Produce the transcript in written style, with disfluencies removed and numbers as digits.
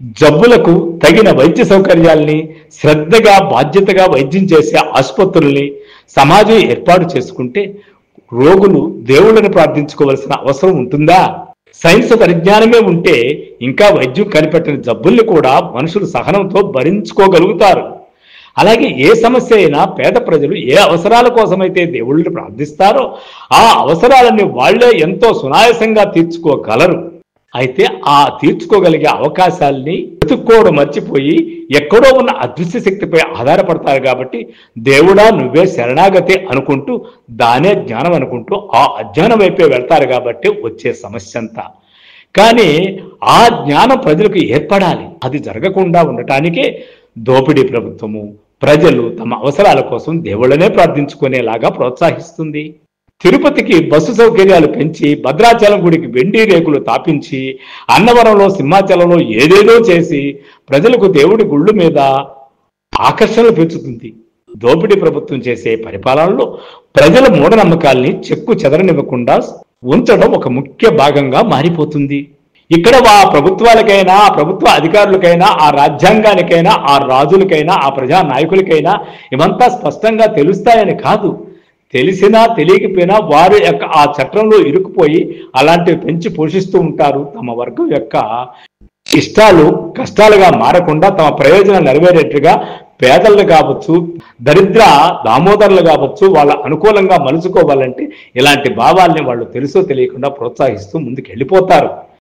జబ్బులకు తగిన వైద్య సౌకర్యాల్ని, శ్రద్ధగా బాధ్యతగా వైద్యం చేసే ఆసుపత్రుల్ని సమాజం ఏర్పాటు చేసుకుంటే రోగులు దేవుళ్ళని ప్రార్థించుకోవాల్సిన అవసరం ఉంటుందా? సైన్స్ పరిజ్ఞానమే ఉంటే ఇంకా వైద్యం కనిపెట్టిన జబ్బుల్ని కూడా మనుషులు సహనంతో భరించుకోగలుగుతారు. అలాగే ఏ సమస్య అయినా పేద ప్రజలు ఏ అవసరాల కోసమైతే దేవుళ్ళని ప్రార్థిస్తారో ఆ అవసరాలని వాళ్లే ఎంతో సునాయాసంగా తీర్చుకోగలరు. అయితే ఆ తీర్చుకోగలిగే అవకాశాలని వెతుక్కోవడం మర్చిపోయి ఎక్కడో ఉన్న అదృశ్య శక్తిపై ఆధారపడతారు. కాబట్టి దేవుడా నువ్వే శరణాగతి అనుకుంటూ దానే జ్ఞానం అనుకుంటూ ఆ అజ్ఞానం వైపే వెళ్తారు. కాబట్టి వచ్చే సమస్య అంతా. కానీ ఆ జ్ఞానం ప్రజలకు ఏర్పడాలి. అది జరగకుండా ఉండటానికే దోపిడీ ప్రభుత్వము ప్రజలు తమ అవసరాల కోసం దేవుళ్ళనే ప్రార్థించుకునేలాగా ప్రోత్సహిస్తుంది. తిరుపతికి బస్సు సౌకర్యాలు పెంచి, భద్రాచలం గుడికి వెండి రేకులు తాపించి, అన్నవరంలో సింహాచలంలో ఏదేదో చేసి ప్రజలకు దేవుడి గుళ్ళు మీద ఆకర్షణలు పెంచుతుంది. దోపిడీ ప్రభుత్వం చేసే పరిపాలనలో ప్రజల మూఢనమ్మకాల్ని చెక్కు చెదరనివ్వకుండా ఉంచడం ఒక ముఖ్య భాగంగా మారిపోతుంది. ఇక్కడ ఆ ప్రభుత్వాలకైనా, ఆ ప్రభుత్వ అధికారులకైనా, ఆ రాజ్యాంగానికైనా, ఆ రాజులకైనా, ఆ ప్రజా నాయకులకైనా ఇవంతా స్పష్టంగా తెలుస్తాయని కాదు. తెలిసినా తెలియకపోయినా వారి యొక్క ఆ చట్టంలో ఇరుక్కుపోయి అలాంటివి పెంచి పోషిస్తూ ఉంటారు. తమ వర్గం యొక్క ఇష్టాలు కష్టాలుగా మారకుండా తమ ప్రయోజనాలు నెరవేరేట్టుగా పేదలు కావచ్చు, దరిద్ర దామోదరులు కావచ్చు, వాళ్ళ అనుకూలంగా మలుచుకోవాలంటే ఇలాంటి భావాల్ని వాళ్ళు తెలుసో తెలియకుండా ప్రోత్సహిస్తూ ముందుకు వెళ్ళిపోతారు.